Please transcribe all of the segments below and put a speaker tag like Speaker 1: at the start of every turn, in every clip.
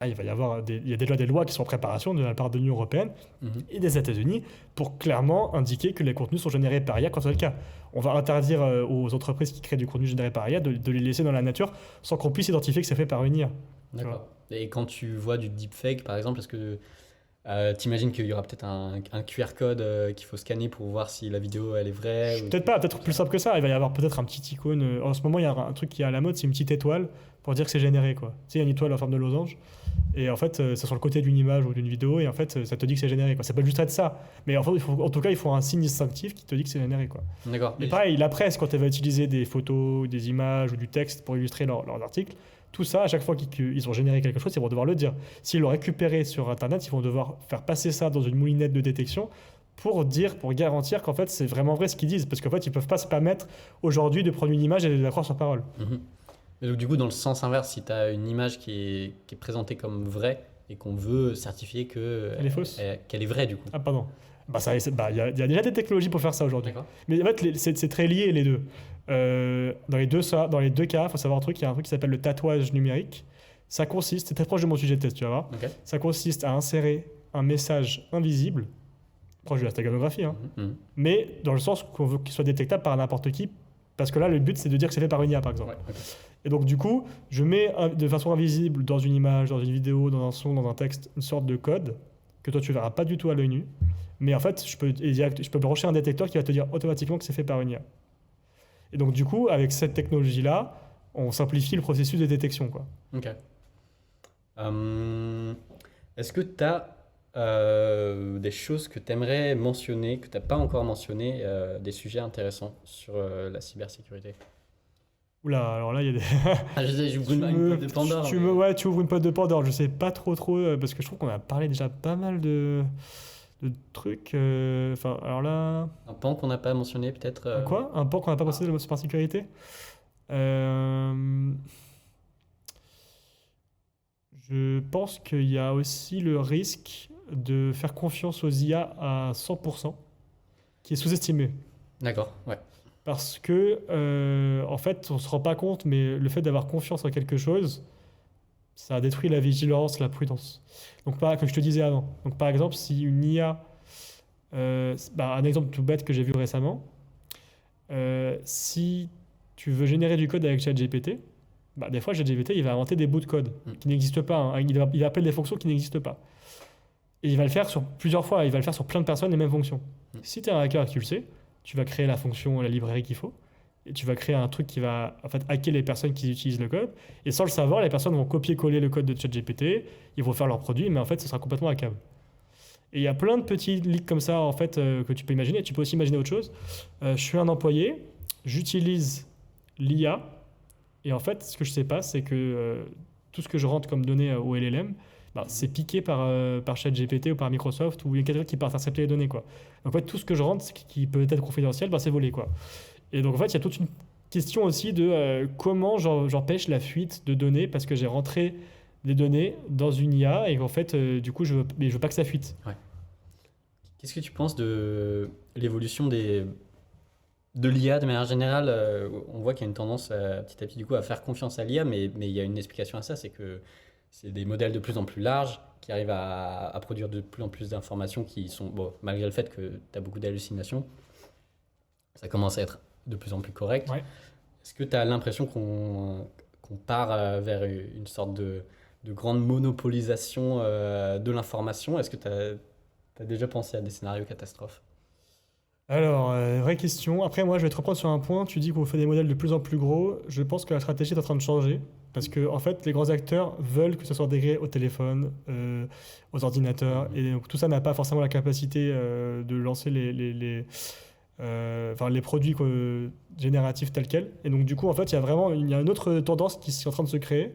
Speaker 1: il va y avoir il y a déjà des lois qui sont en préparation de la part de l'Union européenne
Speaker 2: Mhm.
Speaker 1: et des États-Unis pour clairement indiquer que les contenus sont générés par IA quand c'est le cas. On va interdire aux entreprises qui créent du contenu généré par IA de les laisser dans la nature sans qu'on puisse identifier que c'est fait par une IA. Tu vois.
Speaker 2: D'accord. Et quand tu vois du deepfake, par exemple, est-ce que t'imagines qu'il y aura peut-être un QR code qu'il faut scanner pour voir si la vidéo elle est vraie ou...
Speaker 1: Peut-être pas, peut-être plus simple que ça. Il va y avoir peut-être un petit icône. En ce moment, il y a un truc qui est à la mode, c'est une petite étoile pour dire que c'est généré, quoi. Tu sais, il y a une étoile en forme de losange. Et en fait, c'est sur le côté d'une image ou d'une vidéo. Et en fait, ça te dit que c'est généré, quoi. Ça peut juste être ça. Mais en fait, en tout cas, il faut un signe distinctif qui te dit que c'est généré, quoi.
Speaker 2: D'accord.
Speaker 1: Et pareil, la presse, quand elle va utiliser des photos, des images ou du texte pour illustrer leurs articles, tout ça, à chaque fois qu'ils ont généré quelque chose, ils vont devoir le dire. S'ils l'ont récupéré sur Internet, ils vont devoir faire passer ça dans une moulinette de détection pour garantir qu'en fait, c'est vraiment vrai ce qu'ils disent. Parce qu'en fait, ils peuvent pas se permettre aujourd'hui de prendre une image et de la croire sur parole.
Speaker 2: Mhm. Et donc, du coup, dans le sens inverse, si tu as une image qui est présentée comme vraie et qu'on veut certifier
Speaker 1: Elle est fausse.
Speaker 2: qu'elle est vraie, du coup.
Speaker 1: Ah, pardon. Il y a déjà des technologies pour faire ça aujourd'hui.
Speaker 2: D'accord.
Speaker 1: Mais en fait, c'est très lié les deux. Dans les deux cas, il faut savoir un truc, il y a un truc qui s'appelle le tatouage numérique. Ça consiste, c'est très proche de mon sujet de thèse, tu vas voir.
Speaker 2: Ok.
Speaker 1: Ça consiste à insérer un message invisible, proche de la staganographie, hein,
Speaker 2: Mhm.
Speaker 1: mais dans le sens qu'on veut qu'il soit détectable par n'importe qui, parce que là, le but, c'est de dire que c'est fait par une IA, par exemple.
Speaker 2: Ouais, ok.
Speaker 1: Et donc, du coup, je mets de façon invisible dans une image, dans une vidéo, dans un son, dans un texte, une sorte de code que toi, tu verras pas du tout à l'œil nu. Mais en fait, je peux brancher un détecteur qui va te dire automatiquement que c'est fait par une IA. Et donc, du coup, avec cette technologie-là, on simplifie le processus de détection, quoi.
Speaker 2: Ok. Euh, Est-ce que tu as des choses que tu aimerais mentionner, que tu n'as pas encore mentionné, des sujets intéressants sur la cybersécurité?
Speaker 1: Oula, alors là, il y a des...
Speaker 2: Ah, je sais, j'ouvre
Speaker 1: Tu
Speaker 2: une
Speaker 1: me-
Speaker 2: boîte de Pandore.
Speaker 1: ouais, tu ouvres une pote de Pandore. Je sais pas trop, parce que je trouve qu'on a parlé déjà pas mal de trucs. Enfin, alors là...
Speaker 2: Un pan qu'on n'a pas mentionné, peut-être.
Speaker 1: Quoi? Un pan qu'on n'a pas pensé de la cybersécurité? Euh, Je pense qu'il y a aussi le risque de faire confiance aux IA à 100%, qui est sous-estimé.
Speaker 2: D'accord, ouais.
Speaker 1: Parce que, en fait, on se rend pas compte, mais le fait d'avoir confiance en quelque chose, ça détruit la vigilance, la prudence. Donc, comme je te disais avant. Donc, par exemple, si une IA, un exemple tout bête que j'ai vu récemment, si tu veux générer du code avec ChatGPT, des fois, ChatGPT, il va inventer des bouts de code qui n'existent pas, hein. Il va appeler des fonctions qui n'existent pas. Et il va le faire sur plusieurs fois, il va le faire sur plein de personnes, les mêmes fonctions. Si tu es un hacker et que tu le sais, tu vas créer la fonction, la librairie qu'il faut, et tu vas créer un truc qui va en fait hacker les personnes qui utilisent le code, et sans le savoir, les personnes vont copier-coller le code de ChatGPT, ils vont faire leur produit, mais en fait, ce sera complètement hackable. Et il y a plein de petits leaks comme ça, en fait, que tu peux imaginer. Tu peux aussi imaginer autre chose. Je suis un employé, j'utilise l'IA, et en fait, ce que je sais pas, c'est que tout ce que je rentre comme données au LLM, c'est piqué par ChatGPT ou par Microsoft ou il y a quelqu'un qui peut intercepter les données, quoi. Donc, en fait, tout ce que je rentre qui peut être confidentiel, c'est volé, quoi. Et donc en fait, il y a toute une question aussi de comment j'empêche la fuite de données parce que j'ai rentré des données dans une IA et qu'en fait, du coup, mais je veux pas que ça fuite.
Speaker 2: Ouais. Qu'est-ce que tu penses de l'évolution de l'IA de manière générale? On voit qu'il y a une tendance petit à petit du coup, à faire confiance à l'IA, mais il y a une explication à ça, c'est que c'est des modèles de plus en plus larges qui arrivent à produire de plus en plus d'informations qui sont, bon, malgré le fait que tu as beaucoup d'hallucinations, ça commence à être de plus en plus correct.
Speaker 1: Ouais.
Speaker 2: Est-ce que tu as l'impression qu'on part vers une sorte de grande monopolisation de l'information? Est-ce que tu as déjà pensé à des scénarios catastrophes?
Speaker 1: Alors, vraie question. Après, moi, je vais te reprendre sur un point. Tu dis qu'on fait des modèles de plus en plus gros. Je pense que la stratégie est en train de changer. Parce que, en fait, les grands acteurs veulent que ce soit intégré au téléphone, aux ordinateurs. Et donc, tout ça n'a pas forcément la capacité de lancer les produits génératifs tels quels. Et donc, du coup, en fait, il y a une autre tendance qui est en train de se créer,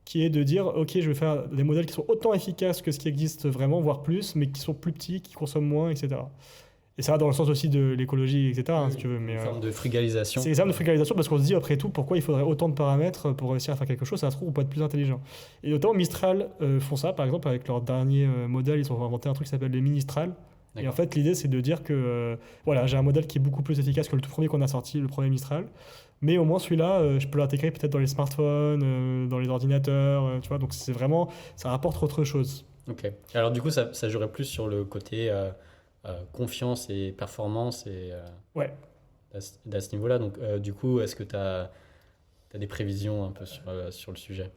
Speaker 1: qui est de dire, OK, je vais faire des modèles qui sont autant efficaces que ce qui existe vraiment, voire plus, mais qui sont plus petits, qui consomment moins, etc. Et ça va dans le sens aussi de l'écologie, etc., si tu veux. Mais,
Speaker 2: Une forme de frugalisation.
Speaker 1: c'est une forme de frugalisation parce qu'on se dit, après tout, pourquoi il faudrait autant de paramètres pour réussir à faire quelque chose? Ça se trouve, on peut être plus intelligent. Et notamment, Mistral font ça, par exemple, avec leur dernier modèle, ils ont inventé un truc qui s'appelle les Ministral. Et en
Speaker 2: D'accord.
Speaker 1: fait, l'idée, c'est de dire que voilà, j'ai un modèle qui est beaucoup plus efficace que le tout premier qu'on a sorti, le premier Mistral. Mais au moins, celui-là, je peux l'intégrer peut-être dans les smartphones, dans les ordinateurs, tu vois. Donc, c'est vraiment, ça rapporte autre chose.
Speaker 2: Ok. Alors du coup, ça jouerait plus sur le côté confiance et performance et
Speaker 1: Ouais.
Speaker 2: à ce niveau-là. Donc du coup, est-ce que tu as des prévisions un peu sur le sujet?